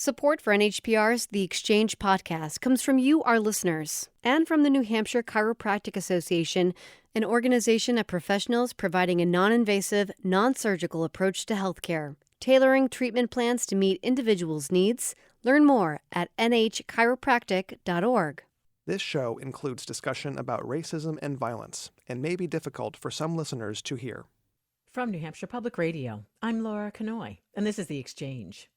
Support for NHPR's The Exchange podcast comes from you, our listeners, and from the New Hampshire Chiropractic Association, an organization of professionals providing a non-invasive, non-surgical approach to healthcare, tailoring treatment plans to meet individuals' needs. Learn more at nhchiropractic.org. This show includes discussion about racism and violence and may be difficult for some listeners to hear. From New Hampshire Public Radio, I'm Laura Canoy, and this is The Exchange.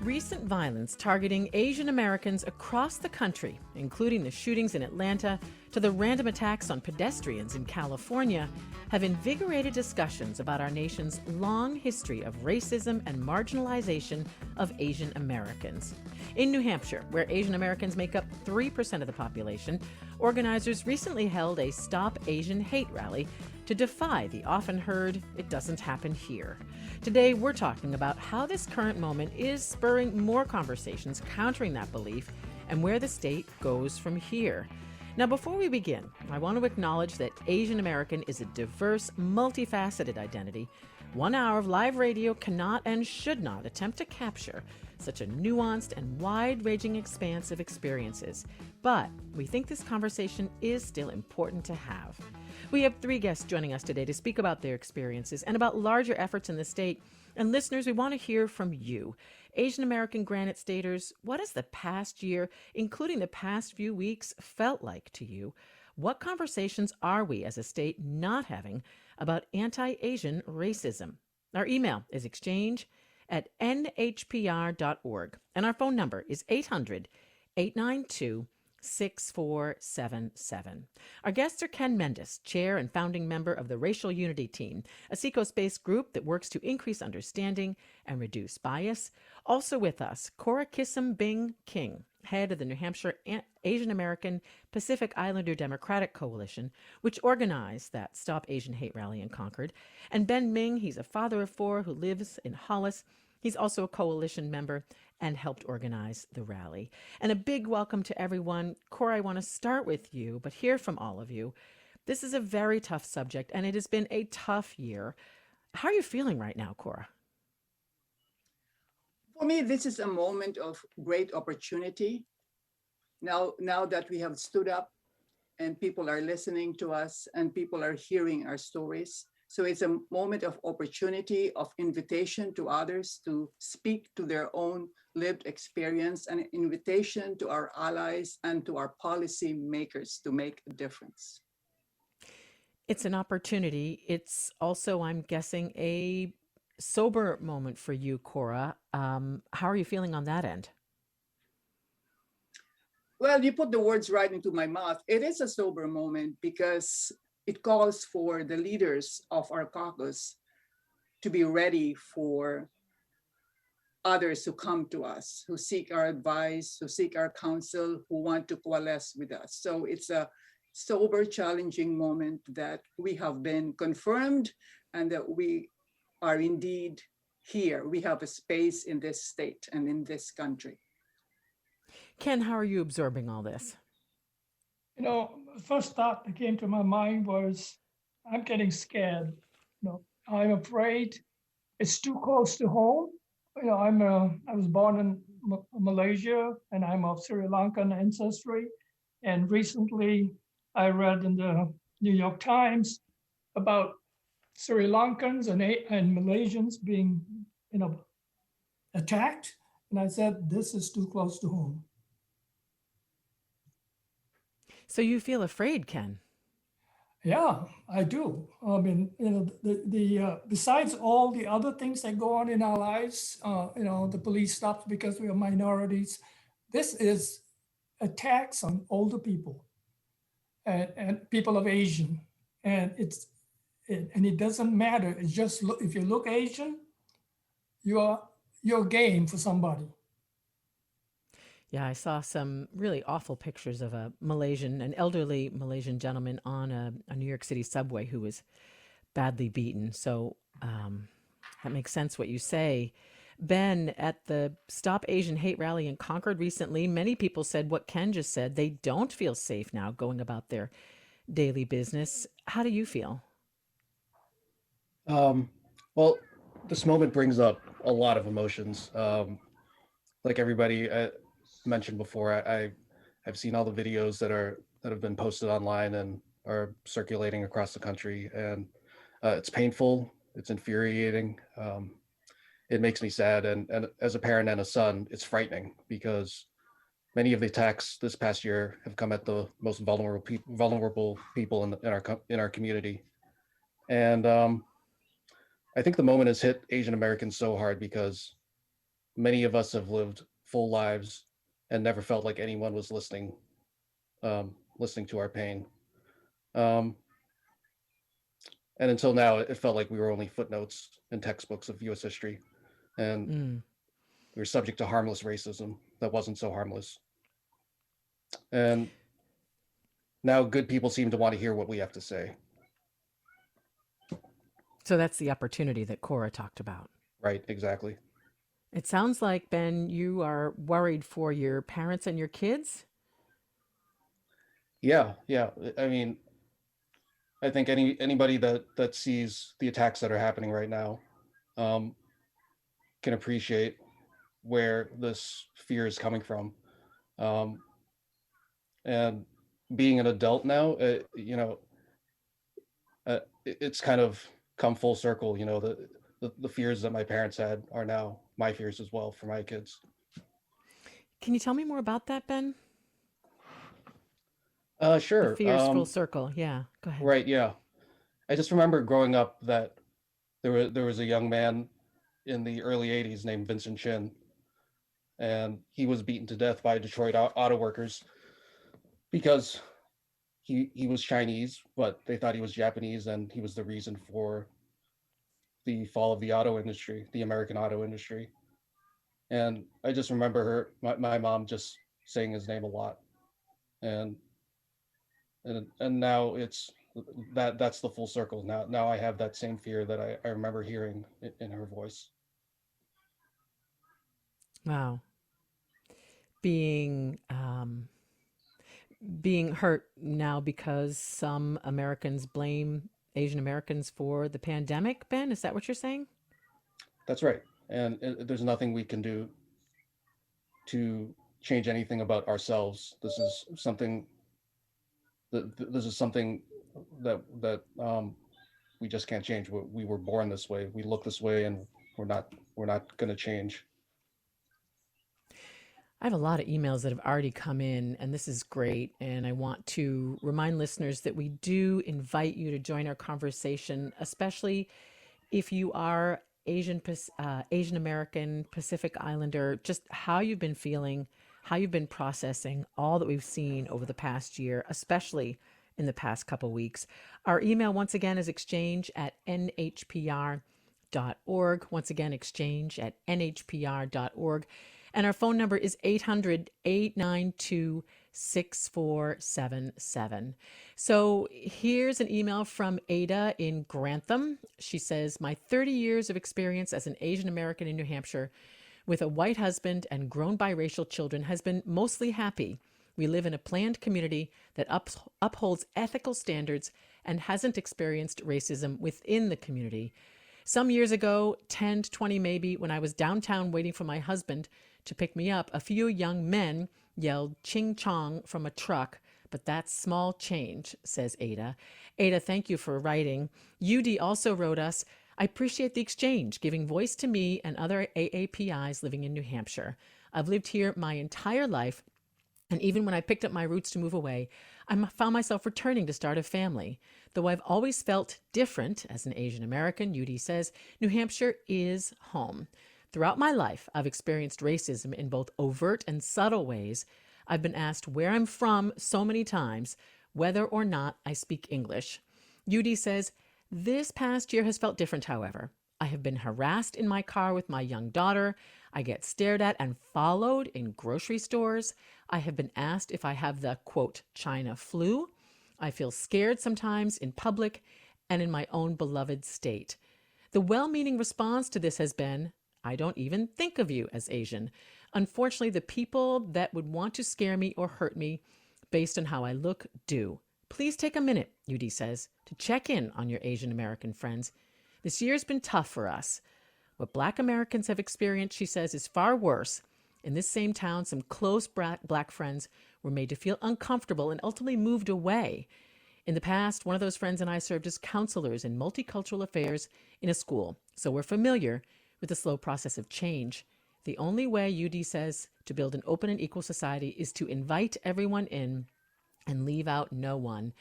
Recent violence targeting Asian Americans across the country, including the shootings in Atlanta to the random attacks on pedestrians in California, have invigorated discussions about our nation's long history of racism and marginalization of Asian Americans. In New Hampshire, where Asian Americans make up 3% of the population, organizers recently held a Stop Asian Hate rally to defy the often heard, "It doesn't happen here." Today, we're talking about how this current moment is spurring more conversations countering that belief and where the state goes from here. Now, before we begin, I want to acknowledge that Asian American is a diverse, multifaceted identity. 1 hour of live radio cannot and should not attempt to capture such a nuanced and wide-ranging expanse of experiences. But we think this conversation is still important to have. We have 3 guests joining us today to speak about their experiences and about larger efforts in the state. And listeners, we want to hear from you. Asian American Granite Staters, what has the past year, including the past few weeks, felt like to you? What conversations are we as a state not having about anti-Asian racism? Our email is exchange@nhpr.org, and our phone number is 800-892-6477. Our guests are Ken Mendis, chair and founding member of the Racial Unity Team, a Seacoast-based group that works to increase understanding and reduce bias. Also with us, Cora Kissam Bing King, head of the New Hampshire Asian American Pacific Islander Democratic Coalition, which organized that Stop Asian Hate rally in Concord. And Ben Ming, he's a father of 4 who lives in Hollis. He's also a coalition member and helped organize the rally. And a big welcome to everyone. Cora, I want to start with you, but hear from all of you. This is a very tough subject, and it has been a tough year. How are you feeling right now, Cora? For me, this is a moment of great opportunity. Now that we have stood up and people are listening to us and people are hearing our stories. So it's a moment of opportunity, of invitation to others to speak to their own lived experience, and an invitation to our allies and to our policy makers to make a difference. It's an opportunity. It's also, I'm guessing, a sober moment for you, Cora. How are you feeling on that end? Well, you put the words right into my mouth. It is a sober moment because it calls for the leaders of our caucus to be ready for others who come to us, who seek our advice, who seek our counsel, who want to coalesce with us. So it's a sober, challenging moment that we have been confirmed and that we are indeed here. We have a space in this state and in this country. Ken, how are you absorbing all this? The first thought that came to my mind was, I'm getting scared. I'm afraid it's too close to home. I was born in Malaysia, and I'm of Sri Lankan ancestry. And recently, I read in the New York Times about Sri Lankans and Malaysians being, attacked. And I said, this is too close to home. So you feel afraid, Ken? Yeah, I do. I mean, besides all the other things that go on in our lives, the police stops because we are minorities. This is attacks on older people and people of Asian, and it doesn't matter. It's just if you look Asian, you're game for somebody. Yeah, I saw some really awful pictures of an elderly Malaysian gentleman on a New York City subway who was badly beaten. So that makes sense what you say. Ben, at the Stop Asian Hate rally in Concord recently, many people said what Ken just said. They don't feel safe now going about their daily business. How do you feel? Well, this moment brings up a lot of emotions. Like everybody mentioned before, I've seen all the videos that have been posted online and are circulating across the country, and it's painful. It's infuriating. It makes me sad, and as a parent and a son, it's frightening because many of the attacks this past year have come at the most vulnerable people in our community, and I think the moment has hit Asian Americans so hard because many of us have lived full lives and never felt like anyone was listening to our pain. Um, and until now, it felt like we were only footnotes in textbooks of U.S. history, and Mm. we were subject to harmless racism that wasn't so harmless. And now, good people seem to want to hear what we have to say. So that's the opportunity that Cora talked about. Right? Exactly. It sounds like, Ben, you are worried for your parents and your kids. Yeah. Yeah. I mean, I think anybody that sees the attacks that are happening right now um, can appreciate where this fear is coming from. Um, and being an adult now, it's kind of come full circle. The fears that my parents had are now my fears as well for my kids. Can you tell me more about that, Ben? The Sure. fears full circle. Yeah, go ahead. Right. Yeah. I just remember growing up that there was a young man in the early '80s named Vincent Chin, and he was beaten to death by Detroit auto workers because he was Chinese, but they thought he was Japanese, and he was the reason for the fall of the auto industry, the American auto industry. And I just remember my mom just saying his name a lot, and now it's that's the full circle. Now I have that same fear that I remember hearing in her voice. Wow. Being being hurt now because some Americans blame Asian Americans for the pandemic, Ben? Is that what you're saying? That's right. And there's nothing we can do to change anything about ourselves. This is something that we just can't change. We were born this way. We look this way, and we're not going to change. I have a lot of emails that have already come in, and this is great. And I want to remind listeners that we do invite you to join our conversation, especially if you are Asian American, Pacific Islander, just how you've been feeling, how you've been processing all that we've seen over the past year, especially in the past couple weeks. Our email, once again, is exchange@nhpr.org. Once again, exchange@nhpr.org. And our phone number is 800-892-6477. So here's an email from Ada in Grantham. She says, my 30 years of experience as an Asian American in New Hampshire with a white husband and grown biracial children has been mostly happy. We live in a planned community that upholds ethical standards and hasn't experienced racism within the community. Some years ago, 10 to 20 maybe, when I was downtown waiting for my husband to pick me up, a few young men yelled ching chong from a truck, but that's small change, says Ada. Ada, thank you for writing. UD also wrote us, I appreciate the exchange, giving voice to me and other AAPIs living in New Hampshire. I've lived here my entire life, and even when I picked up my roots to move away, I found myself returning to start a family. Though I've always felt different as an Asian American, UD says, New Hampshire is home. Throughout my life, I've experienced racism in both overt and subtle ways. I've been asked where I'm from so many times, whether or not I speak English. UD says, this past year has felt different, however. I have been harassed in my car with my young daughter. I get stared at and followed in grocery stores. I have been asked if I have the, quote, China flu. I feel scared sometimes in public and in my own beloved state. The well-meaning response to this has been, I don't even think of you as Asian. Unfortunately, the people that would want to scare me or hurt me based on how I look do. Please take a minute, UD says, to check in on your Asian American friends. This year's been tough for us. What Black Americans have experienced, she says, is far worse. In this same town, some close Black friends were made to feel uncomfortable and ultimately moved away. In the past, one of those friends and I served as counselors in multicultural affairs in a school, so we're familiar with the slow process of change. The only way, UD says, to build an open and equal society is to invite everyone in and leave out no one.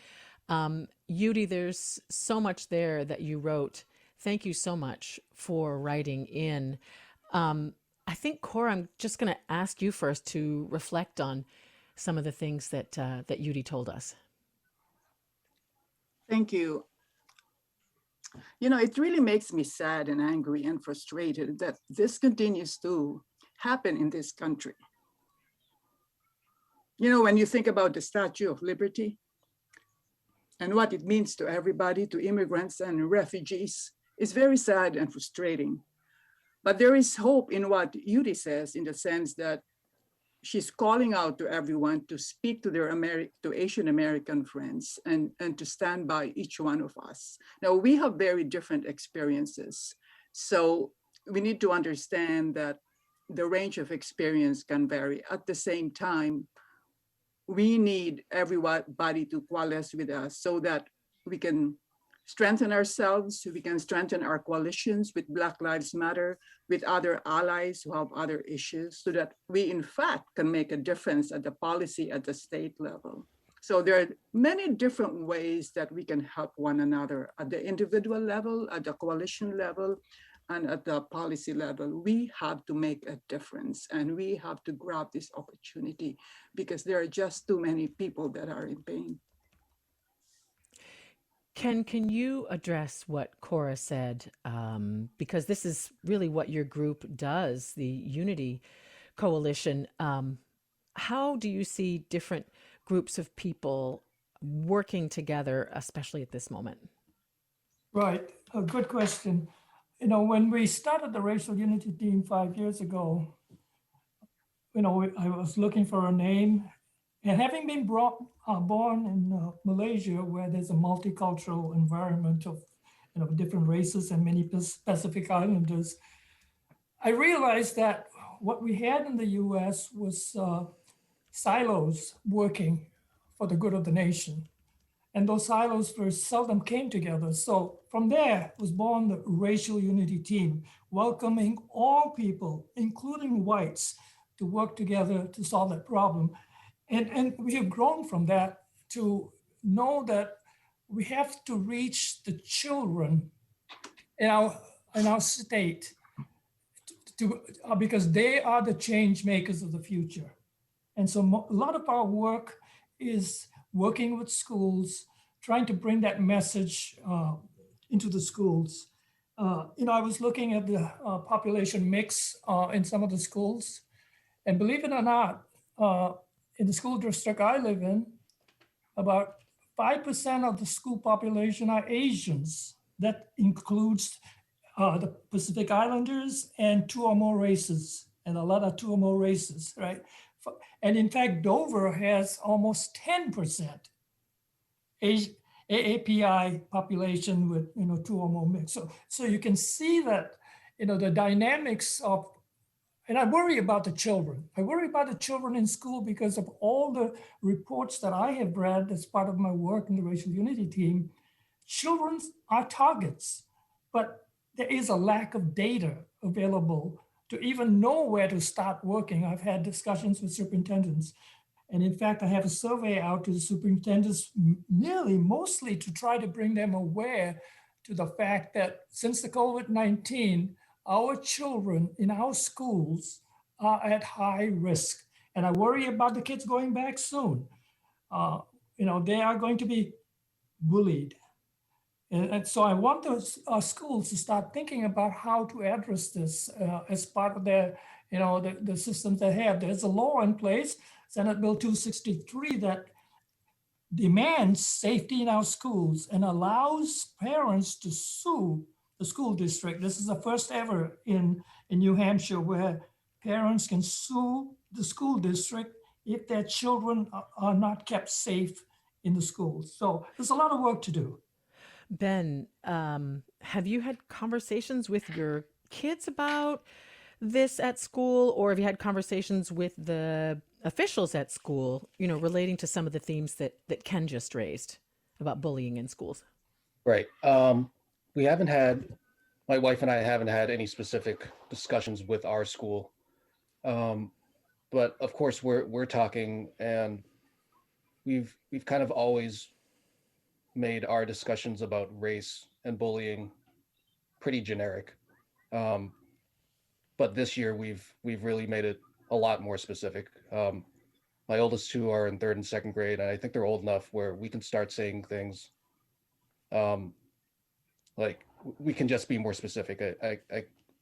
UD, there's so much there that you wrote. Thank you so much for writing in. I think, Cora, I'm just going to ask you first to reflect on some of the things that that UD told us. Thank you. You know, it really makes me sad and angry and frustrated that this continues to happen in this country. You know, when you think about the Statue of Liberty and what it means to everybody, to immigrants and refugees, it's very sad and frustrating. But there is hope in what Yuri says, in the sense that she's calling out to everyone to speak to their Asian American friends and to stand by each one of us. Now, we have very different experiences. So we need to understand that the range of experience can vary. At the same time, we need everybody to coalesce with us so that we can strengthen ourselves, we can strengthen our coalitions with Black Lives Matter, with other allies who have other issues, so that we in fact can make a difference at the policy at the state level. So there are many different ways that we can help one another at the individual level, at the coalition level, and at the policy level. We have to make a difference, and we have to grab this opportunity because there are just too many people that are in pain. Can you address what Cora said? Because this is really what your group does, the Unity Coalition. How do you see different groups of people working together, especially at this moment? Right, a good question. You know, when we started the Racial Unity Team 5 years ago, you know, I was looking for a name. And having been born in Malaysia, where there's a multicultural environment of, you know, different races and many Pacific Islanders, I realized that what we had in the US was silos working for the good of the nation. And those silos very seldom came together. So from there was born the Racial Unity Team, welcoming all people, including whites, to work together to solve that problem. And we have grown from that to know that we have to reach the children in our state because they are the change makers of the future. And so a lot of our work is working with schools, trying to bring that message into the schools. You know, I was looking at the population mix in some of the schools, and believe it or not, in the school district I live in, about 5% of the school population are Asians. That includes the Pacific Islanders and 2 or more races, and a lot of 2 or more races, right? And in fact, Dover has almost 10% AAPI population with, you know, 2 or more mix. So you can see that, you know, the dynamics of. And I worry about the children. I worry about the children in school because of all the reports that I have read as part of my work in the Racial Unity Team. Children are targets, but there is a lack of data available to even know where to start working. I've had discussions with superintendents. And in fact, I have a survey out to the superintendents mostly to try to bring them aware to the fact that since the COVID-19, our children in our schools are at high risk. And I worry about the kids going back soon. You know, they are going to be bullied. And so I want those schools to start thinking about how to address this as part of their, you know, the systems they have. There's a law in place, Senate Bill 263, that demands safety in our schools and allows parents to sue the school district. This is the first ever in New Hampshire where parents can sue the school district if their children are not kept safe in the schools. So there's a lot of work to do. Ben, have you had conversations with your kids about this at school, or have you had conversations with the officials at school, relating to some of the themes that Ken just raised about bullying in schools? Right. We haven't had, my wife and I haven't had any specific discussions with our school. But of course we're talking, and we've kind of always made our discussions about race and bullying pretty generic. But this year we've really made it a lot more specific. My oldest two are in 3rd and 2nd grade, and I think they're old enough where we can start saying things like we can just be more specific.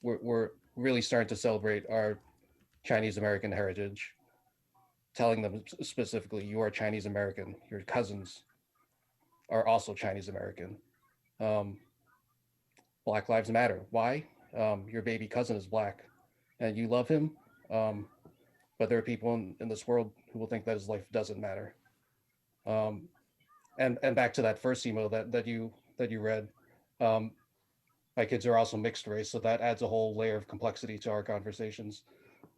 We're really starting to celebrate our Chinese American heritage, telling them specifically, you are Chinese American, your cousins are also Chinese American. Black Lives Matter. Why? Your baby cousin is black and you love him, but there are people in this world who will think that his life doesn't matter. And back to that first email that you read, my kids are also mixed race, so that adds a whole layer of complexity to our conversations.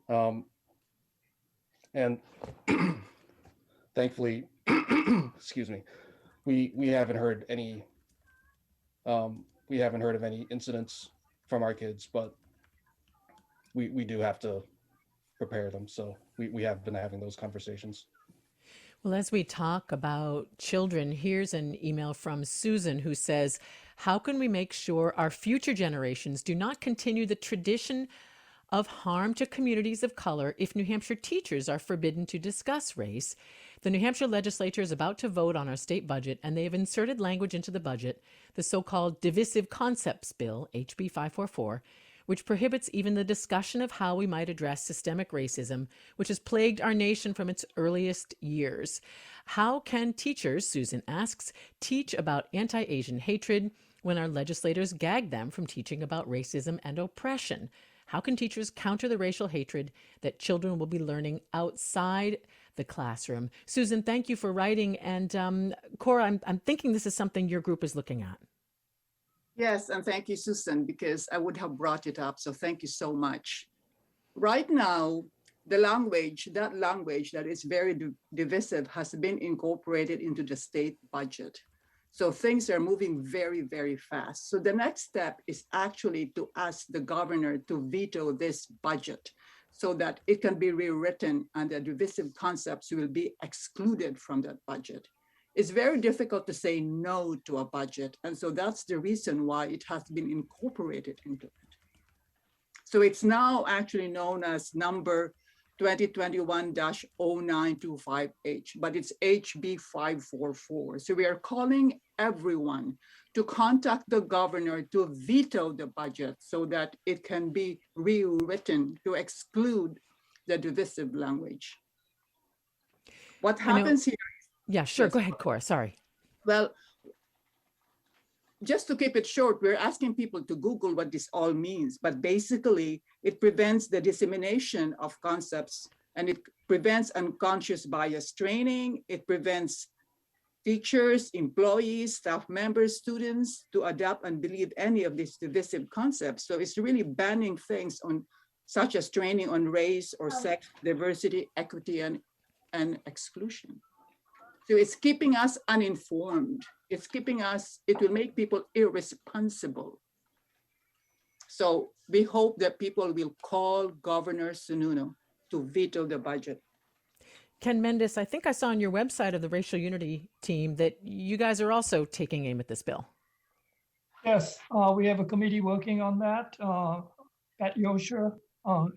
And thankfully, excuse me, we haven't heard any of any incidents from our kids, but we do have to prepare them. So we have been having those conversations. Well, as we talk about children, here's an email from Susan who says, how can we make sure our future generations do not continue the tradition of harm to communities of color if New Hampshire teachers are forbidden to discuss race? The New Hampshire legislature is about to vote on our state budget, and they have inserted language into the budget, the so-called Divisive Concepts Bill, HB 544, which prohibits even the discussion of how we might address systemic racism, which has plagued our nation from its earliest years. How can teachers, Susan asks, teach about anti-Asian hatred when our legislators gag them from teaching about racism and oppression? How can teachers counter the racial hatred that children will be learning outside the classroom? Susan, thank you for writing. And Cora, I'm thinking this is something your group is looking at. Yes, and thank you, Susan, because I would have brought it up. So thank you so much. Right now, that language that is very divisive has been incorporated into the state budget. So things are moving very, very fast. So the next step is actually to ask the governor to veto this budget so that it can be rewritten and the divisive concepts will be excluded from that budget. It's very difficult to say no to a budget. And so that's the reason why it has been incorporated into it. So it's now actually known as number 2021-0925H, but it's HB 544. So we are calling everyone to contact the governor to veto the budget so that it can be rewritten to exclude the divisive language. What happens here? Yeah, sure. Yes. Go ahead, Cora. Sorry. Well, just to keep it short, we're asking people to Google what this all means, but basically it prevents the dissemination of concepts and it prevents unconscious bias training. It prevents teachers, employees, staff members, students to adopt and believe any of these divisive concepts. So it's really banning things such as training on race or sex, diversity, equity, and exclusion. So it's keeping us uninformed. It will make people irresponsible. So we hope that people will call Governor Sununu to veto the budget. Ken Mendis, I think I saw on your website of the Racial Unity team that you guys are also taking aim at this bill. Yes, we have a committee working on that. Pat Yosher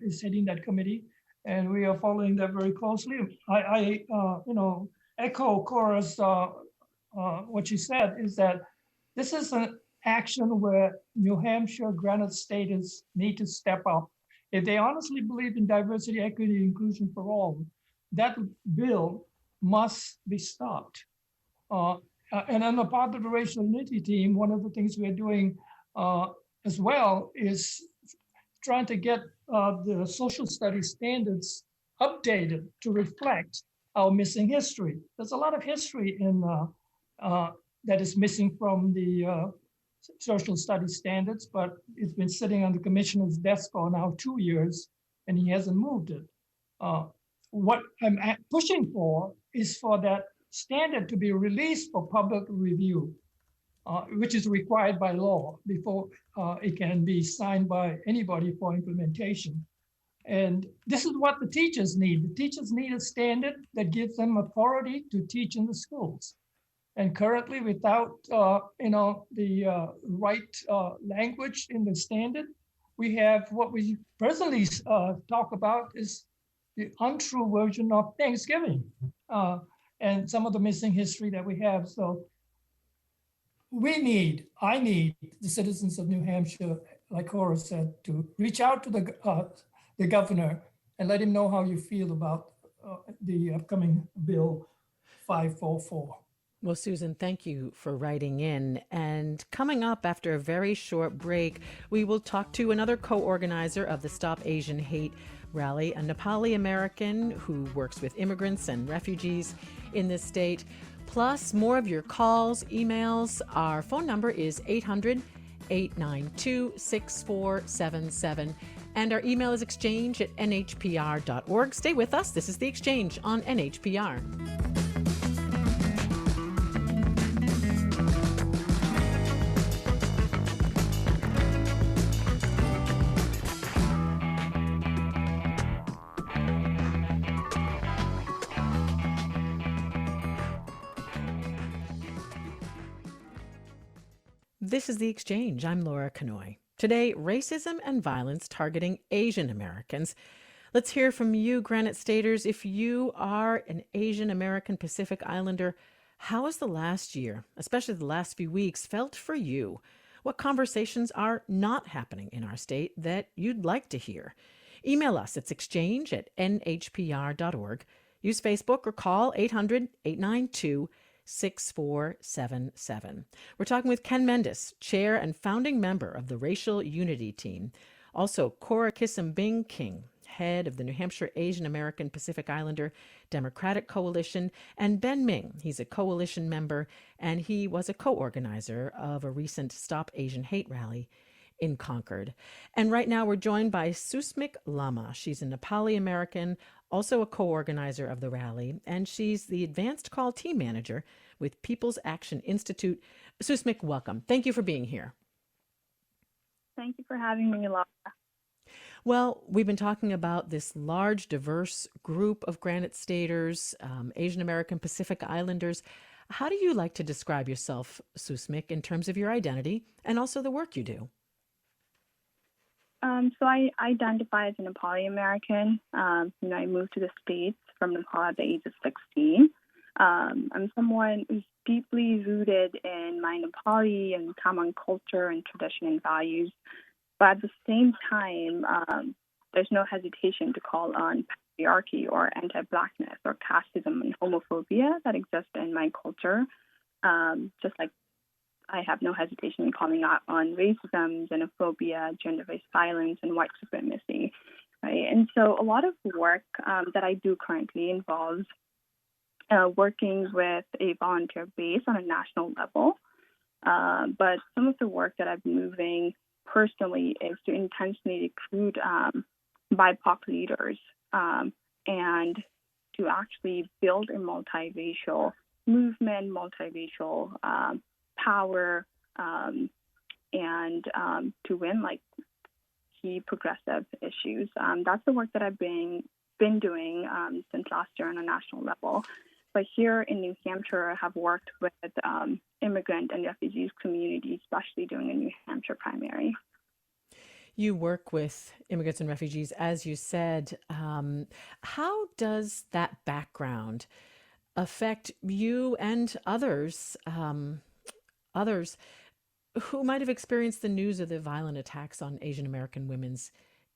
is heading that committee, and we are following that very closely. I echo Cora's what she said is that this is an action where New Hampshire, granite staters need to step up. If they honestly believe in diversity, equity, inclusion for all, that bill must be stopped. And on the part of the Racial Unity team, one of the things we're doing as well is trying to get the social studies standards updated to reflect our missing history. There's a lot of history in that is missing from the social studies standards, but it's been sitting on the commissioner's desk for now 2 years, and he hasn't moved it. What I'm pushing for is for that standard to be released for public review, which is required by law before it can be signed by anybody for implementation. And this is what the teachers need. The teachers need a standard that gives them authority to teach in the schools. And currently, without the right language in the standard, we have what we presently talk about is the untrue version of Thanksgiving and some of the missing history that we have. So I need the citizens of New Hampshire, like Cora said, to reach out to the governor and let him know how you feel about the upcoming Bill 544. Well, Susan, thank you for writing in. And coming up after a very short break, we will talk to another co-organizer of the Stop Asian Hate rally, a Nepali American who works with immigrants and refugees in this state. Plus, more of your calls, emails. Our phone number is 800-892-6477. And our email is exchange@nhpr.org. Stay with us. This is The Exchange on NHPR. This is The Exchange. I'm Laura Kanoy. Today, racism and violence targeting Asian Americans. Let's hear from you, Granite Staters. If you are an Asian American Pacific Islander, how has the last year, especially the last few weeks, felt for you? What conversations are not happening in our state that you'd like to hear? Email us. It's exchange@nhpr.org. Use Facebook or call 800-892-6477. We're talking with Ken Mendis, chair and founding member of the Racial Unity Team. Also, Cora Kissam King, head of the New Hampshire Asian American Pacific Islander Democratic Coalition, and Ben Ming. He's a coalition member, and he was a co-organizer of a recent Stop Asian Hate rally in Concord. And right now we're joined by Susmik Lama. She's a Nepali American, also a co-organizer of the rally, and she's the Advanced Call Team Manager with People's Action Institute. Susmik, welcome. Thank you for being here. Thank you for having me, Laura. Well, we've been talking about this large, diverse group of Granite Staters, Asian American Pacific Islanders. How do you like to describe yourself, Susmik, in terms of your identity and also the work you do? So I identify as a Nepali American. I moved to the States from Nepal at the age of 16. I'm someone who's deeply rooted in my Nepali and Tamang culture and tradition and values. But at the same time, there's no hesitation to call on patriarchy or anti-Blackness or casteism and homophobia that exists in my culture. Just like I have no hesitation in calling out on racism, xenophobia, gender-based violence, and white supremacy. Right? And so a lot of work that I do currently involves working with a volunteer base on a national level. But some of the work that I've been moving personally is to intentionally recruit BIPOC leaders and to actually build a multiracial movement, multiracial power, and to win like key progressive issues. That's the work that I've been doing since last year on a national level. But here in New Hampshire, I have worked with immigrant and refugees communities, especially during a New Hampshire primary. You work with immigrants and refugees, as you said. How does that background affect you and others who might have experienced the news of the violent attacks on Asian American women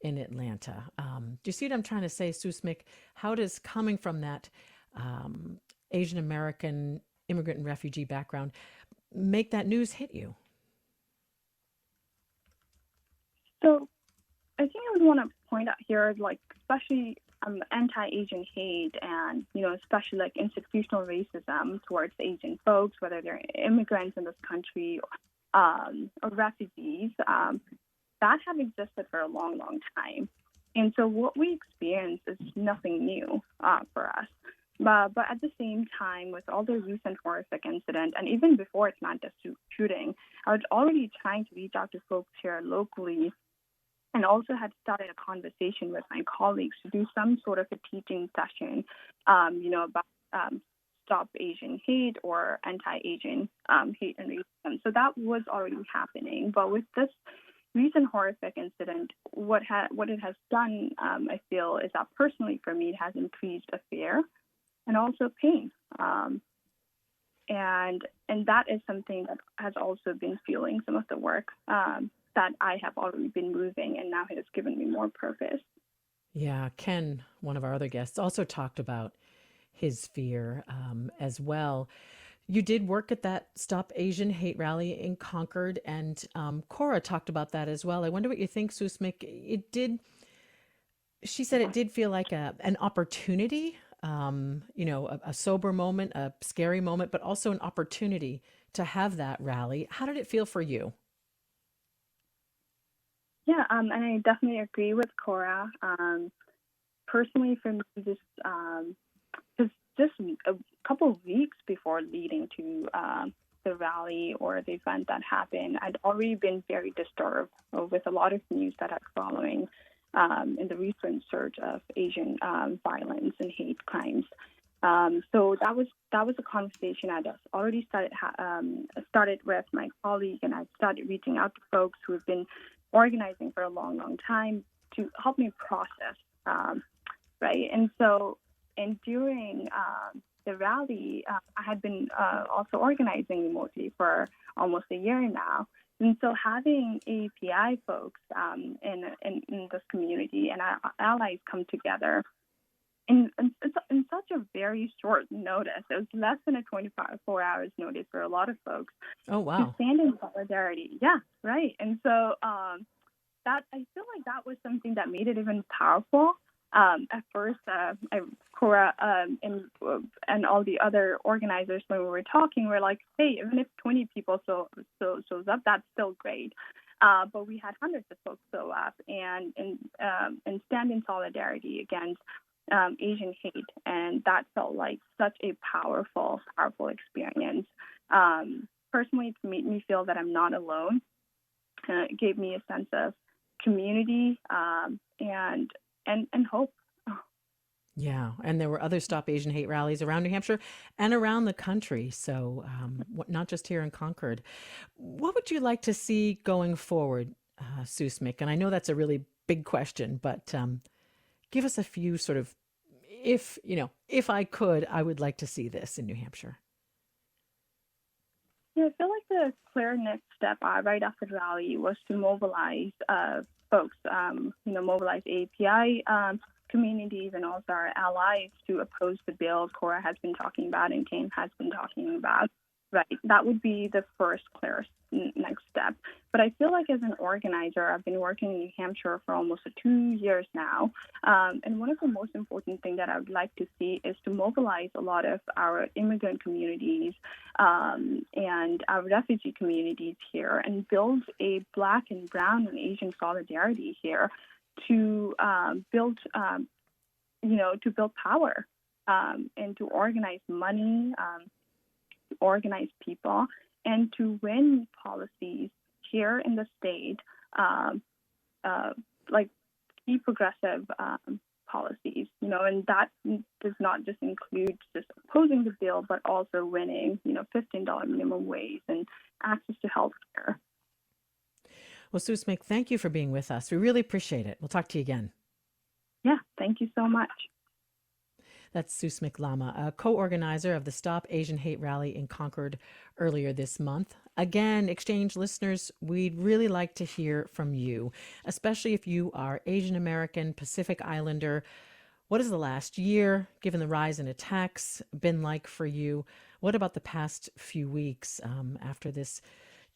in Atlanta? Do you see what I'm trying to say, Susmik? How does coming from that Asian American immigrant and refugee background make that news hit you? So I think I would want to point out here, like, especially anti-Asian hate and, especially like institutional racism towards Asian folks, whether they're immigrants in this country or refugees, that have existed for a long, long time. And so what we experience is nothing new for us. But at the same time, with all the recent horrific incident, and even before Atlanta shooting, I was already trying to reach out to folks here locally, and also had started a conversation with my colleagues to do some sort of a teaching session, about Stop Asian Hate or Anti-Asian Hate and Racism. So that was already happening. But with this recent horrific incident, what it has done, I feel, is that personally for me, it has increased a fear and also pain. And that is something that has also been fueling some of the work that I have already been moving, and now it has given me more purpose. Yeah, Ken, one of our other guests, also talked about his fear as well. You did work at that Stop Asian Hate rally in Concord, and Cora talked about that as well. I wonder what you think, Susmik. She said it did feel like an opportunity, a sober moment, a scary moment, but also an opportunity to have that rally. How did it feel for you? Yeah, and I definitely agree with Cora. Personally, for me, just a couple of weeks before leading to the rally or the event that happened, I'd already been very disturbed with a lot of news that are following in the recent surge of Asian violence and hate crimes. So that was a conversation I just already started with my colleague, and I started reaching out to folks who have been organizing for a long, long time to help me process, right? And so, during the rally, I had been also organizing remotely for almost a year now. And so having API folks in this community and our allies come together in such a very short notice, it was less than a 24 hours notice for a lot of folks. Oh, wow. To stand in solidarity. Yeah, right. And so that I feel like that was something that made it even powerful. At first, Cora and all the other organizers, when we were talking, were like, hey, even if 20 people shows up, that's still great. But we had hundreds of folks show up and stand in solidarity against Asian hate, and that felt like such a powerful experience. Personally, it made me feel that I'm not alone. It gave me a sense of community and hope. Yeah, and there were other Stop Asian Hate rallies around New Hampshire and around the country, so not just here in Concord. What would you like to see going forward, Susmik? And I know that's a really big question, but give us a few sort of, if I could, I would like to see this in New Hampshire. Yeah, I feel like the clear next step right after the rally was to mobilize folks, mobilize API communities and also our allies to oppose the bill Cora has been talking about and Kane has been talking about. Right, that would be the first clear next step. But I feel like as an organizer, I've been working in New Hampshire for almost 2 years now. And one of the most important things that I would like to see is to mobilize a lot of our immigrant communities and our refugee communities here and build a Black and Brown and Asian solidarity here to build power and to organize money, organize people, and to win policies here in the state, like key progressive policies, and that does not just include just opposing the bill, but also winning, $15 minimum wage and access to health care. Well, Susmik, thank you for being with us. We really appreciate it. We'll talk to you again. Yeah, thank you so much. That's Susmik Lama, a co-organizer of the Stop Asian Hate rally in Concord earlier this month. Again, Exchange listeners, we'd really like to hear from you, especially if you are Asian American, Pacific Islander. What has the last year, given the rise in attacks, been like for you? What about the past few weeks after this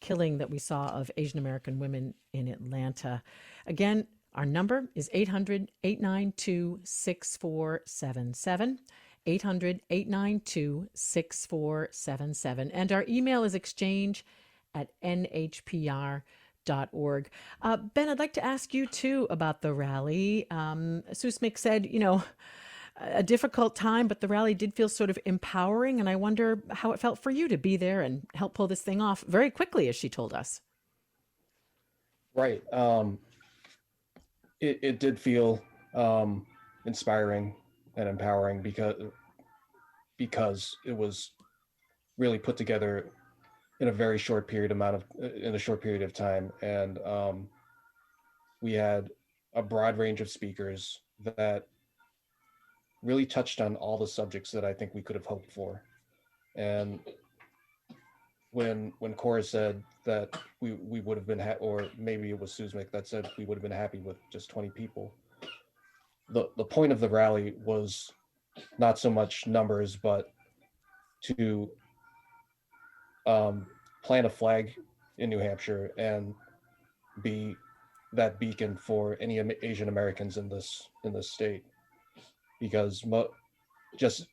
killing that we saw of Asian American women in Atlanta. Again, our number is 800-892-6477. 800-892-6477. And our email is exchange@nhpr.org. Ben, I'd like to ask you too about the rally. Susmik said, a difficult time, but the rally did feel sort of empowering. And I wonder how it felt for you to be there and help pull this thing off very quickly, as she told us. Right. It did feel inspiring and empowering because it was really put together in a very short period of time, and we had a broad range of speakers that really touched on all the subjects that I think we could have hoped for. And when Cora said that we would have been or maybe it was Susmik that said we would have been happy with just 20 people. The point of the rally was not so much numbers, but to plant a flag in New Hampshire and be that beacon for any Asian Americans in this state, because just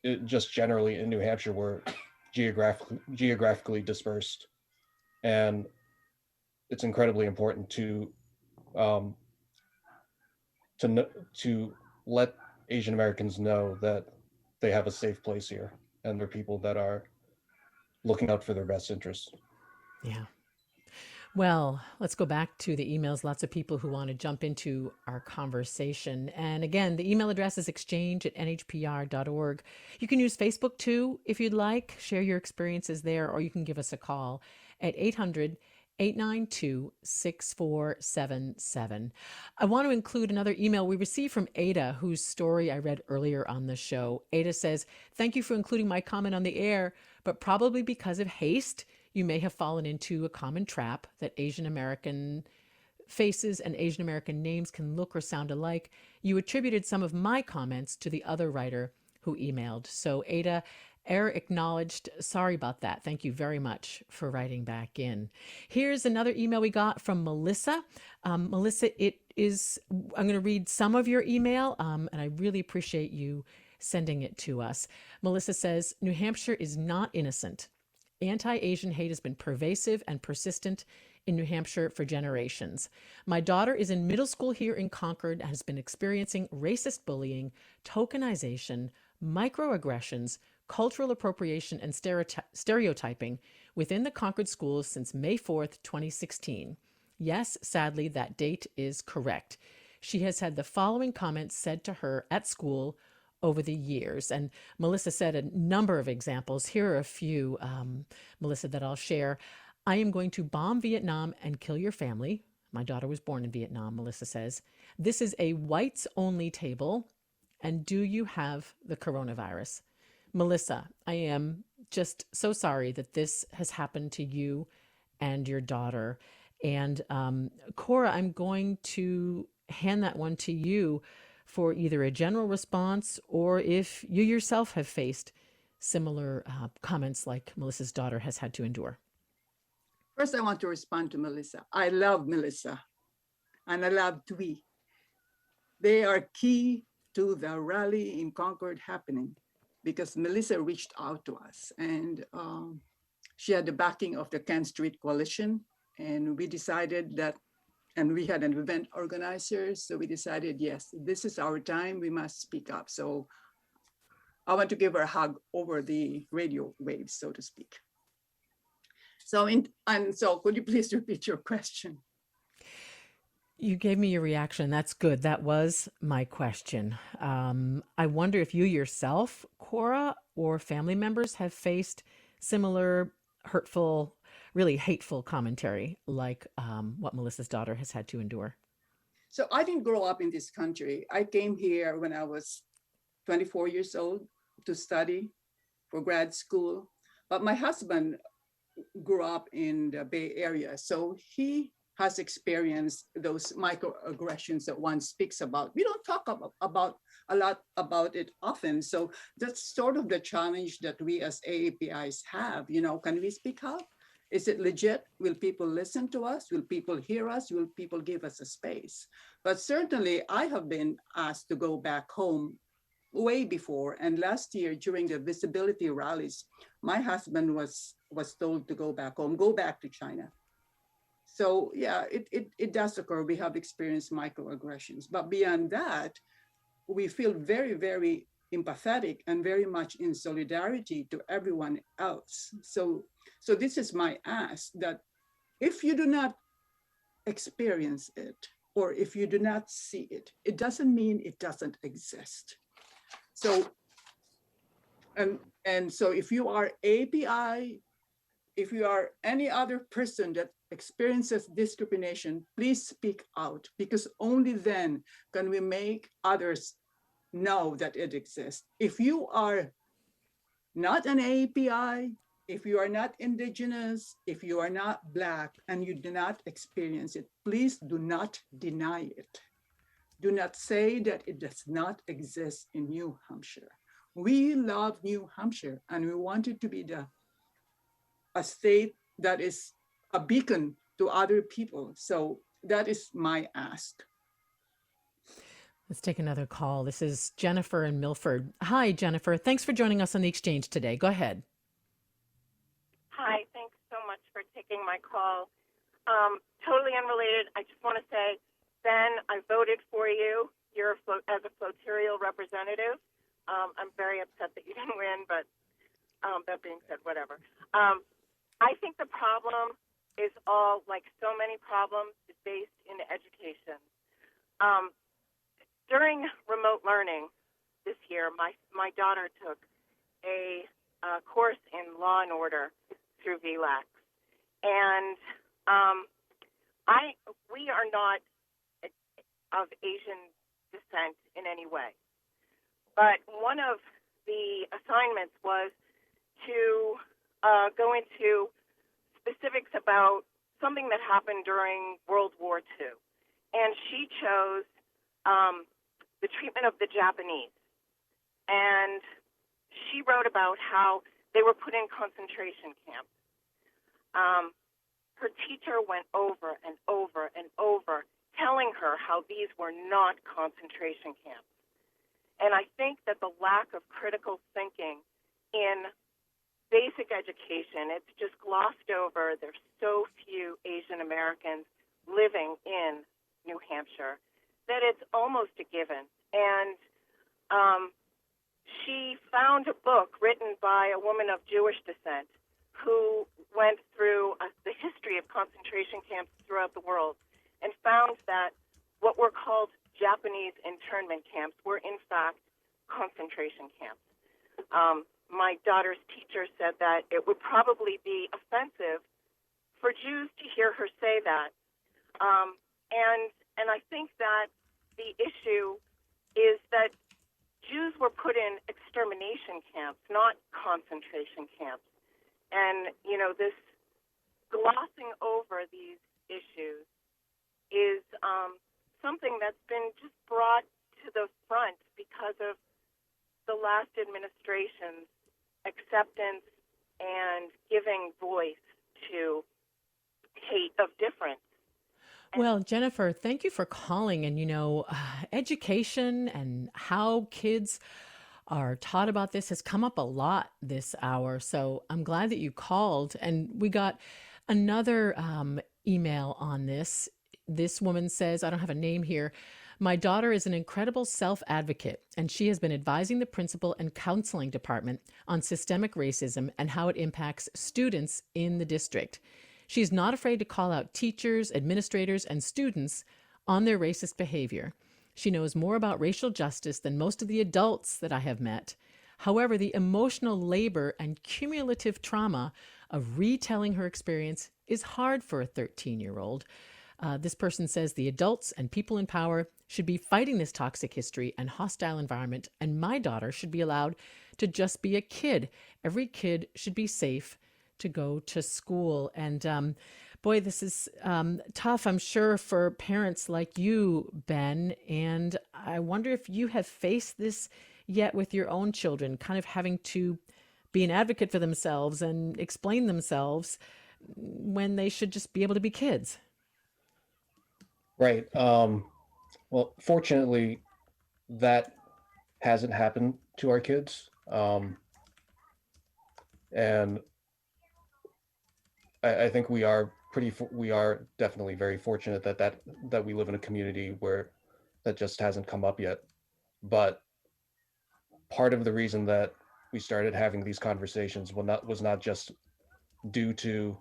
generally in New Hampshire we're geographically dispersed, and it's incredibly important to let Asian Americans know that they have a safe place here and they're people that are looking out for their best interests. Yeah. Well, let's go back to the emails. Lots of people who want to jump into our conversation. And again, the email address is exchange@nhpr.org. You can use Facebook too, if you'd like. Share your experiences there, or you can give us a call at 800-892-6477. I want to include another email we received from Ada, whose story I read earlier on the show. Ada says, "Thank you for including my comment on the air, but probably because of haste, you may have fallen into a common trap that Asian American faces and Asian American names can look or sound alike. You attributed some of my comments to the other writer who emailed." So Ada, error acknowledged. Sorry about that. Thank you very much for writing back in. Here's another email we got from Melissa. Melissa, I'm going to read some of your email, and I really appreciate you sending it to us. Melissa says, "New Hampshire is not innocent. Anti-Asian hate has been pervasive and persistent in New Hampshire for generations. My daughter is in middle school here in Concord and has been experiencing racist bullying, tokenization, microaggressions, cultural appropriation, and stereotyping within the Concord schools since May 4th, 2016. Yes, sadly, that date is correct. She has had the following comments said to her at school over the years." And Melissa said a number of examples. Here are a few, Melissa, that I'll share. "I am going to bomb Vietnam and kill your family." My daughter was born in Vietnam, Melissa says. "This is a whites-only table. And do you have the coronavirus?" Melissa, I am just so sorry that this has happened to you and your daughter. And Cora, I'm going to hand that one to you for either a general response or if you yourself have faced similar comments like Melissa's daughter has had to endure. First, I want to respond to Melissa. I love Melissa and I love Twee. They are key to the rally in Concord happening because Melissa reached out to us and she had the backing of the Kent Street Coalition. And we decided that, and we had an event organizer, so we decided, yes, this is our time, we must speak up. So I want to give her a hug over the radio waves, so to speak. So could you please repeat your question? You gave me your reaction. That's good. That was my question. I wonder if you yourself, Cora, or family members have faced similar hurtful, really hateful commentary like what Melissa's daughter has had to endure. So I didn't grow up in this country. I came here when I was 24 years old to study for grad school. But my husband grew up in the Bay Area. So he has experienced those microaggressions that one speaks about. We don't talk about a lot about it often. So that's sort of the challenge that we as AAPIs have. You know, can we speak up? Is it legit? Will people listen to us? Will people hear us? Will people give us a space? But certainly I have been asked to go back home way before. And last year during the visibility rallies, my husband was told to go back home, go back to China. So yeah, it does occur. We have experienced microaggressions, but beyond that, we feel very, very empathetic and very much in solidarity to everyone else. So this is my ask, that if you do not experience it, or if you do not see it, it doesn't mean it doesn't exist. So, and so if you are API, if you are any other person that experiences discrimination, please speak out, because only then can we make others know that it exists. If you are not an API, if you are not Indigenous, if you are not Black, and you do not experience it, please do not deny it. Do not say that it does not exist in New Hampshire. We love New Hampshire, and we want it to be a state that is a beacon to other people. So that is my ask. Let's take another call. This is Jennifer in Milford. Hi, Jennifer. Thanks for joining us on the exchange today. Go ahead. Hi, thanks so much for taking my call. Totally unrelated. I just want to say, Ben, I voted for you. You're as a flotarial representative. I'm very upset that you didn't win, but that being said, whatever. I think the problem is all, like so many problems, is based in education. During remote learning this year, my daughter took a course in law and order through VLAX, and we are not of Asian descent in any way, but one of the assignments was to go into specifics about something that happened during World War II, and she chose the treatment of the Japanese. And she wrote about how they were put in concentration camps. Her teacher went over and over and over telling her how these were not concentration camps. And I think that the lack of critical thinking in basic education, it's just glossed over. There's so few Asian Americans living in New Hampshire that it's almost a given. And she found a book written by a woman of Jewish descent who went through the history of concentration camps throughout the world and found that what were called Japanese internment camps were in fact concentration camps. My daughter's teacher said that it would probably be offensive for Jews to hear her say that. And I think that the issue is that Jews were put in extermination camps, not concentration camps. And, you know, this glossing over these issues is something that's been just brought to the front because of the last administration's acceptance and giving voice to hate of difference. Well, Jennifer, thank you for calling. And, you know, education and how kids are taught about this has come up a lot this hour. So I'm glad that you called. And we got another email on this. This woman says, I don't have a name here. My daughter is an incredible self-advocate, and she has been advising the principal and counseling department on systemic racism and how it impacts students in the district. She's not afraid to call out teachers, administrators, and students on their racist behavior. She knows more about racial justice than most of the adults that I have met. However, the emotional labor and cumulative trauma of retelling her experience is hard for a 13-year-old. This person says the adults and people in power should be fighting this toxic history and hostile environment, and my daughter should be allowed to just be a kid. Every kid should be safe to go to school. And boy, this is tough, I'm sure, for parents like you, Ben. And I wonder if you have faced this yet with your own children, kind of having to be an advocate for themselves and explain themselves. when they should just be able to be kids. Right. Well, fortunately, that hasn't happened to our kids. And I think we are definitely very fortunate that we live in a community where that just hasn't come up yet. But part of the reason that we started having these conversations was not just due to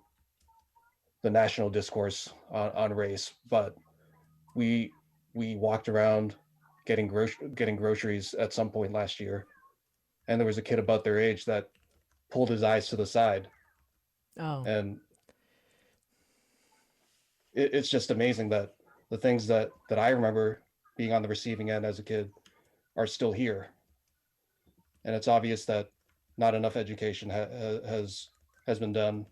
the national discourse on race, but we walked around getting groceries at some point last year, and there was a kid about their age that pulled his eyes to the side. Oh, And it's just amazing that the things that I remember being on the receiving end as a kid are still here. And it's obvious that not enough education has been done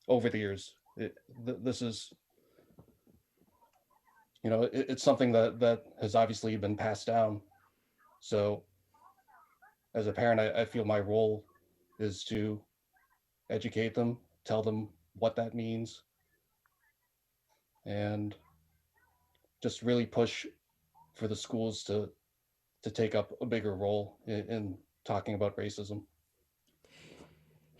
over the years. This is, it's something that has obviously been passed down. So as a parent, I feel my role is to educate them, tell them what that means, and just really push for the schools to take up a bigger role in talking about racism.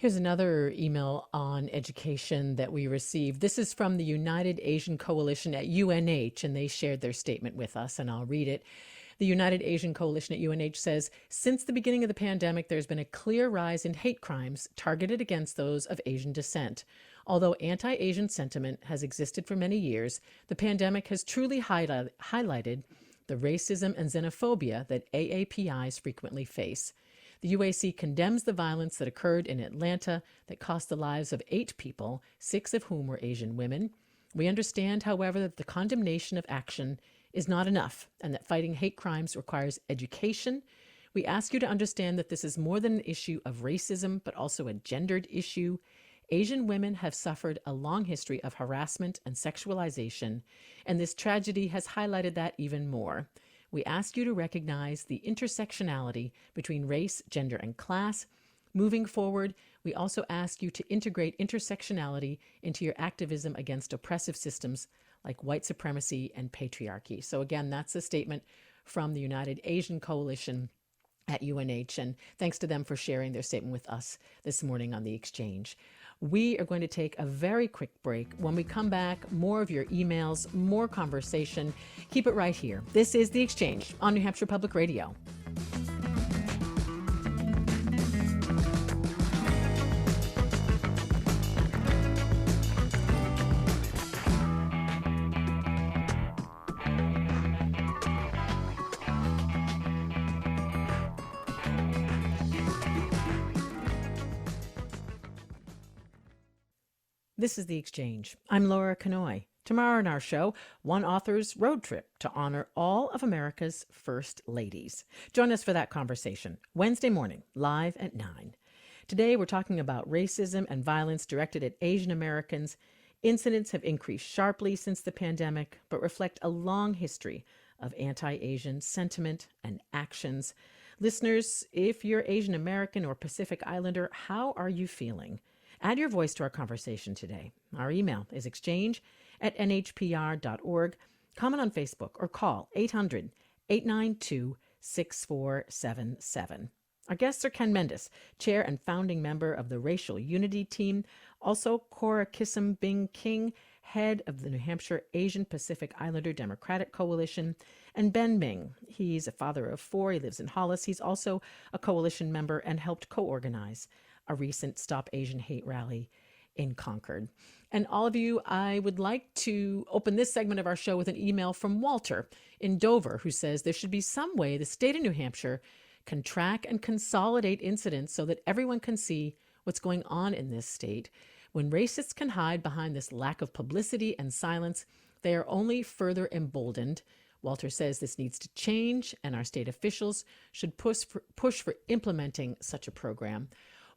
here's another email on education that we received. This is from the United Asian Coalition at UNH, and they shared their statement with us, and I'll read it. The United Asian Coalition at UNH says, since the beginning of the pandemic, there's been a clear rise in hate crimes targeted against those of Asian descent. Although anti-Asian sentiment has existed for many years, the pandemic has truly highlighted the racism and xenophobia that AAPIs frequently face. The UAC condemns the violence that occurred in Atlanta that cost the lives of 8 people, 6 of whom were Asian women. We understand, however, that the condemnation of action is not enough and that fighting hate crimes requires education. We ask you to understand that this is more than an issue of racism, but also a gendered issue. Asian women have suffered a long history of harassment and sexualization, and this tragedy has highlighted that even more. We ask you to recognize the intersectionality between race, gender, and class. Moving forward, we also ask you to integrate intersectionality into your activism against oppressive systems like white supremacy and patriarchy. So again, that's a statement from the United Asian Coalition at UNH, and thanks to them for sharing their statement with us this morning on The Exchange. We are going to take a very quick break. When we come back, more of your emails, more conversation. Keep it right here. This is The Exchange on New Hampshire Public Radio. This is The Exchange. I'm Laura Kanoy. Tomorrow on our show, one author's road trip to honor all of America's first ladies. Join us for that conversation Wednesday morning, live at 9. Today, we're talking about racism and violence directed at Asian Americans. Incidents have increased sharply since the pandemic, but reflect a long history of anti-Asian sentiment and actions. Listeners, if you're Asian American or Pacific Islander, how are you feeling? Add your voice to our conversation today. Our email is exchange@nhpr.org. Comment on Facebook or call 800-892-6477. Our guests are Ken Mendis, chair and founding member of the Racial Unity Team. Also, Cora Kissam Bing King, head of the New Hampshire Asian Pacific Islander Democratic Coalition, and Ben Ming. He's a father of 4. He lives in Hollis. He's also a coalition member and helped co-organize a recent Stop Asian Hate rally in Concord. And all of you, I would like to open this segment of our show with an email from Walter in Dover, who says there should be some way the state of New Hampshire can track and consolidate incidents so that everyone can see what's going on in this state. When racists can hide behind this lack of publicity and silence, they are only further emboldened. Walter says this needs to change, and our state officials should push for implementing such a program.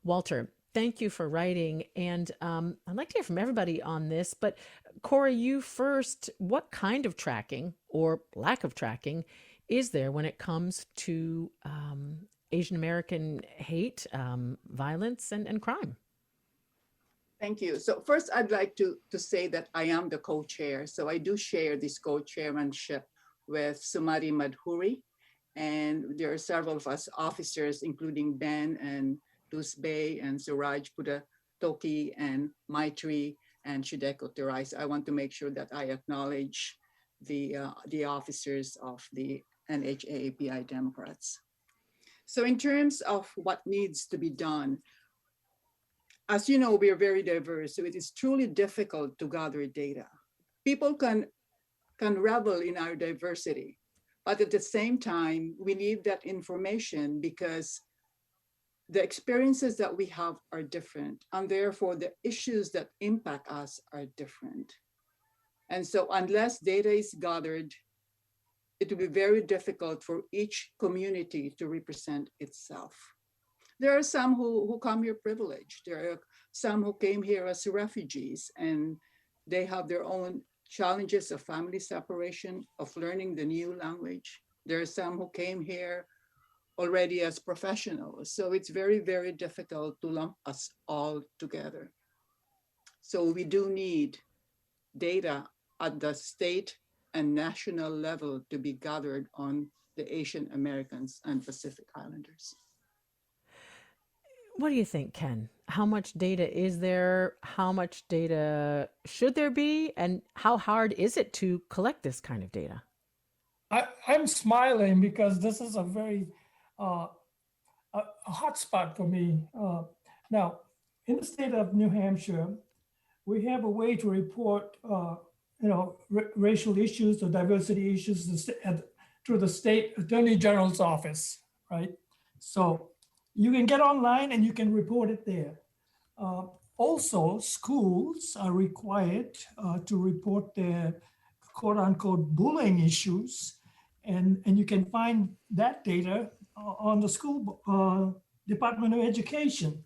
Walter, thank you for writing, and I'd like to hear from everybody on this, but Cora, you first. What kind of tracking or lack of tracking is there when it comes to Asian American hate, violence, and crime? Thank you. So first, I'd like to say that I am the co-chair. So I do share this co-chairmanship with Sumari Madhuri. And there are several of us officers, including Ben and Tusbey and Suraj Pudatoki and Maitri and Shudeko Terais. I want to make sure that I acknowledge the officers of the NHAAPI Democrats. So in terms of what needs to be done, as you know, we are very diverse, so it is truly difficult to gather data. People can revel in our diversity, but at the same time, we need that information because the experiences that we have are different, and therefore the issues that impact us are different. And so unless data is gathered, it will be very difficult for each community to represent itself. There are some who come here privileged. There are some who came here as refugees, and they have their own challenges of family separation, of learning the new language. There are some who came here already as professionals. So it's very, very difficult to lump us all together. So we do need data at the state and national level to be gathered on the Asian Americans and Pacific Islanders. What do you think, Ken? How much data is there? How much data should there be? And how hard is it to collect this kind of data? I'm smiling because this is a very a hot spot for me. Now, in the state of New Hampshire, we have a way to report racial issues or diversity issues through the state attorney general's office, right? So you can get online and you can report it there. Also, schools are required to report their quote unquote bullying issues. And you can find that data on the school Department of Education.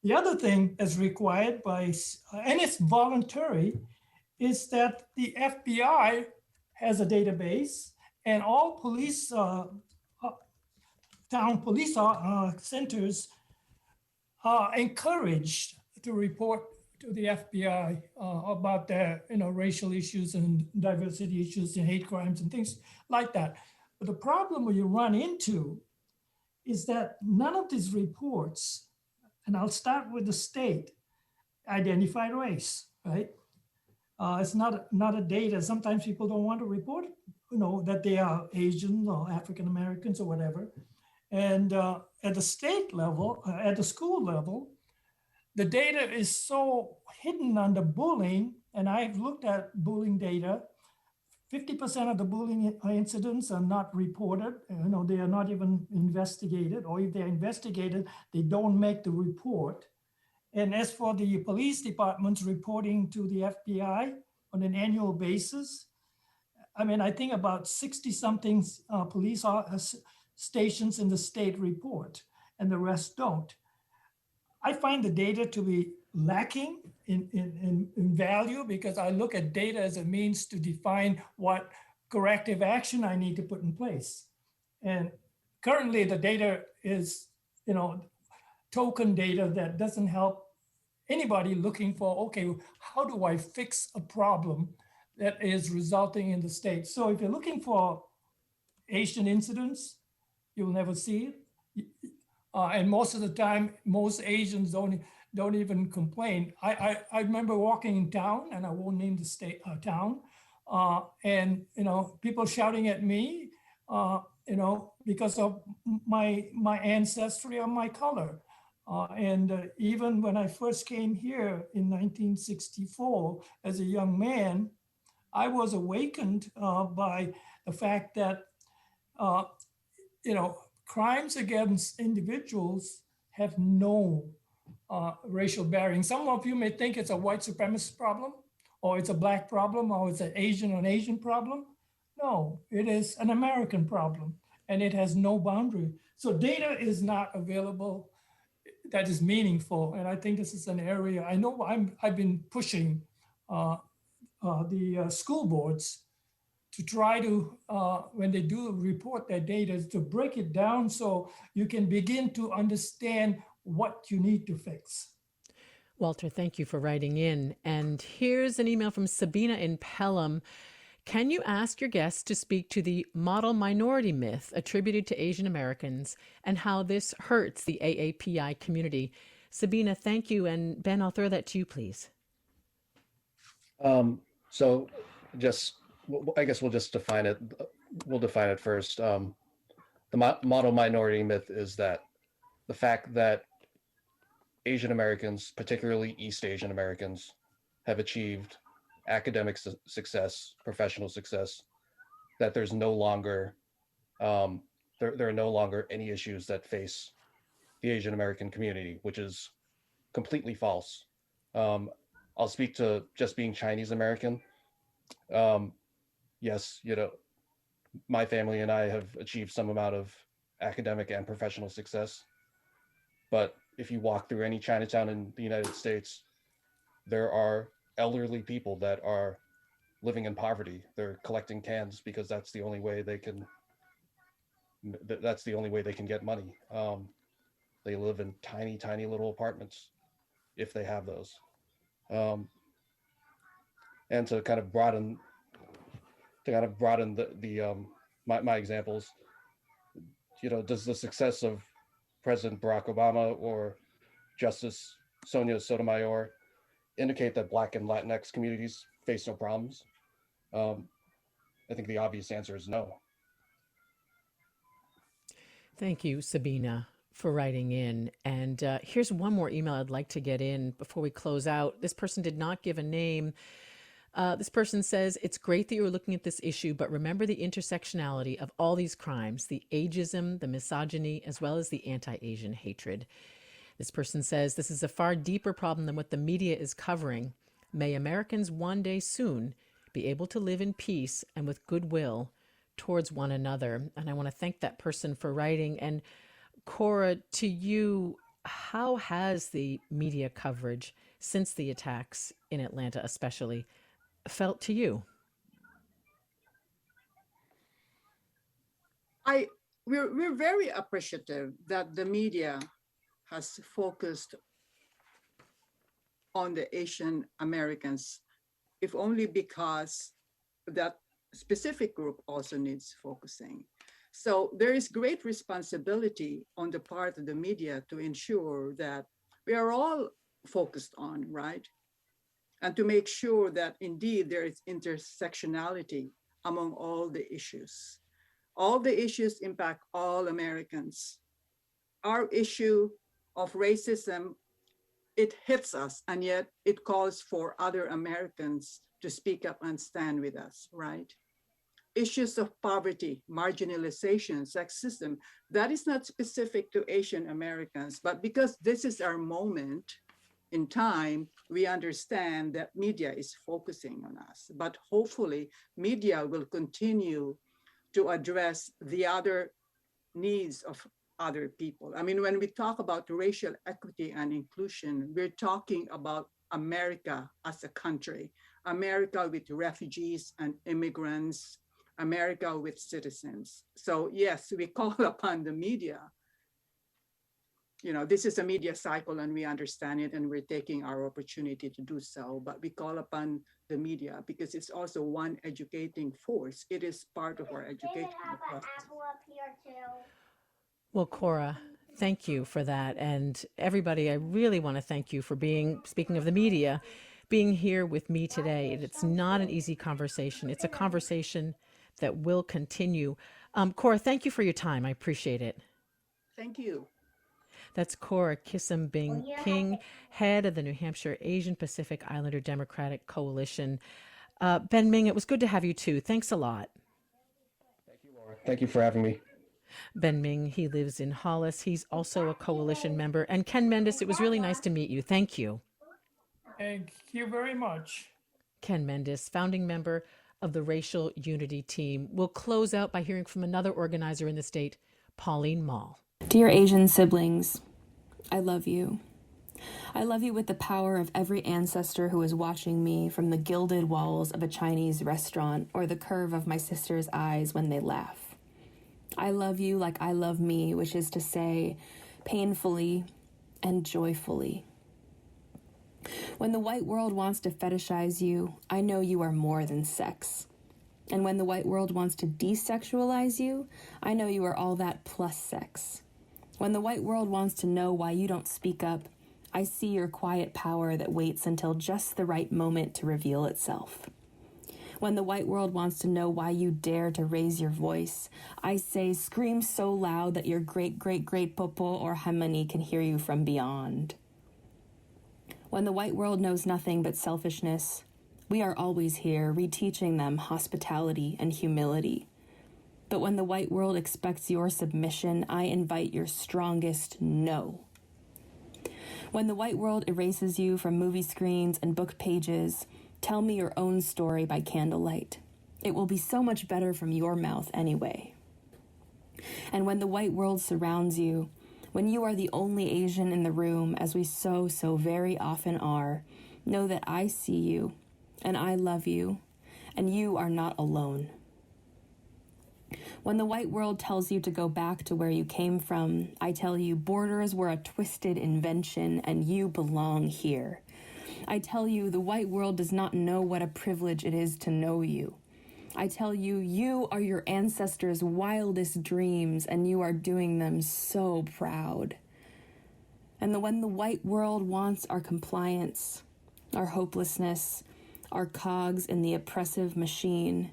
The other thing that's required and it's voluntary, is that the FBI has a database and all police town police centers are encouraged to report to the FBI about their racial issues and diversity issues and hate crimes and things like that. But the problem you run into is that none of these reports, and I'll start with the state, identify race, right? It's not a data. Sometimes people don't want to report, that they are Asian or African Americans or whatever. And at the state level, at the school level, the data is so hidden under bullying, and I've looked at bullying data. 50% of the bullying incidents are not reported. They are not even investigated, or if they're investigated, they don't make the report. And as for the police departments reporting to the FBI on an annual basis, I think about 60-something police stations in the state report, and the rest don't. I find the data to be lacking in value because I look at data as a means to define what corrective action I need to put in place. And currently the data is, token data that doesn't help anybody looking for, okay, how do I fix a problem that is resulting in the state? So if you're looking for Asian incidents, you'll never see it. And most of the time, most Asians don't even complain. I remember walking in town, and I won't name the state town, and people shouting at me, because of my ancestry or my color. And even when I first came here in 1964 as a young man, I was awakened by the fact that crimes against individuals have no racial bearing. Some of you may think it's a white supremacist problem, or it's a Black problem, or it's an Asian problem. No, it is an American problem, and it has no boundary. So data is not available that is meaningful, and I think this is an area, I know I've been pushing the school boards to try to, when they do report their data, to break it down so you can begin to understand what you need to fix. Walter, thank you for writing in. And here's an email from Sabina in Pelham. Can you ask your guests to speak to the model minority myth attributed to Asian Americans and how this hurts the AAPI community? Sabina, thank you. And Ben, I'll throw that to you, please. So just, I guess we'll just define it. We'll define it first. The model minority myth is that the fact that Asian Americans, particularly East Asian Americans, have achieved academic success, professional success, that there's no longer, there are no longer any issues that face the Asian American community, which is completely false. I'll speak to just being Chinese American. Yes, my family and I have achieved some amount of academic and professional success. But if you walk through any Chinatown in the United States, there are elderly people that are living in poverty. They're collecting cans because that's the only way they can get money. They live in tiny, tiny little apartments if they have those. And to kind of broaden my examples, does the success of President Barack Obama or Justice Sonia Sotomayor indicate that Black and Latinx communities face no problems? I think the obvious answer is no. Thank you, Sabina, for writing in. And here's one more email I'd like to get in before we close out. This person did not give a name. This person says, it's great that you're looking at this issue, but remember the intersectionality of all these crimes, the ageism, the misogyny, as well as the anti-Asian hatred. This person says, this is a far deeper problem than what the media is covering. May Americans one day soon be able to live in peace and with goodwill towards one another. And I want to thank that person for writing. And Cora, to you, how has the media coverage since the attacks in Atlanta especially felt to you? We're very appreciative that the media has focused on the Asian Americans, if only because that specific group also needs focusing. So there is great responsibility on the part of the media to ensure that we are all focused on, right? And to make sure that indeed there is intersectionality among all the issues. All the issues impact all Americans. Our issue of racism, it hits us, and yet it calls for other Americans to speak up and stand with us, right? Issues of poverty, marginalization, sexism, that is not specific to Asian Americans, but because this is our moment in time, we understand that media is focusing on us. But hopefully, media will continue to address the other needs of other people. I mean, when we talk about racial equity and inclusion, we're talking about America as a country, America with refugees and immigrants, America with citizens. So yes, we call upon the media. This is a media cycle and we understand it and we're taking our opportunity to do so, but we call upon the media because it's also one educating force. It is part of our education process. Well, Cora, thank you for that. And everybody, I really want to thank you for speaking of the media, being here with me today. It's not an easy conversation. It's a conversation that will continue. Cora, thank you for your time. I appreciate it. Thank you. That's Cora Kissam-Bing King, head of the New Hampshire Asian Pacific Islander Democratic Coalition. Ben Ming, it was good to have you too. Thanks a lot. Thank you, Laura. Thank you for having me. Ben Ming, he lives in Hollis. He's also a coalition member. And Ken Mendes, it was really nice to meet you. Thank you. Thank you very much. Ken Mendes, founding member of the Racial Unity Team. We'll close out by hearing from another organizer in the state, Pauline Mall. Dear Asian siblings, I love you. I love you with the power of every ancestor who is watching me from the gilded walls of a Chinese restaurant or the curve of my sister's eyes when they laugh. I love you like I love me, which is to say, painfully and joyfully. When the white world wants to fetishize you, I know you are more than sex. And when the white world wants to desexualize you, I know you are all that plus sex. When the white world wants to know why you don't speak up, I see your quiet power that waits until just the right moment to reveal itself. When the white world wants to know why you dare to raise your voice, I say scream so loud that your great-great-great-popo or Hamani can hear you from beyond. When the white world knows nothing but selfishness, we are always here, reteaching them hospitality and humility. But when the white world expects your submission, I invite your strongest no. When the white world erases you from movie screens and book pages, tell me your own story by candlelight. It will be so much better from your mouth anyway. And when the white world surrounds you, when you are the only Asian in the room, as we so very often are, know that I see you, and I love you, and you are not alone. When the white world tells you to go back to where you came from, I tell you borders were a twisted invention, and you belong here. I tell you the white world does not know what a privilege it is to know you. I tell you, you are your ancestors' wildest dreams, and you are doing them so proud. And when the white world wants our compliance, our hopelessness, our cogs in the oppressive machine,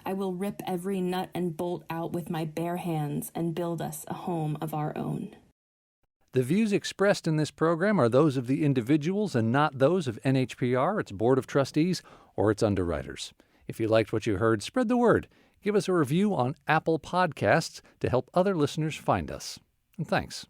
I will rip every nut and bolt out with my bare hands and build us a home of our own. The views expressed in this program are those of the individuals and not those of NHPR, its Board of Trustees, or its underwriters. If you liked what you heard, spread the word. Give us a review on Apple Podcasts to help other listeners find us. And thanks.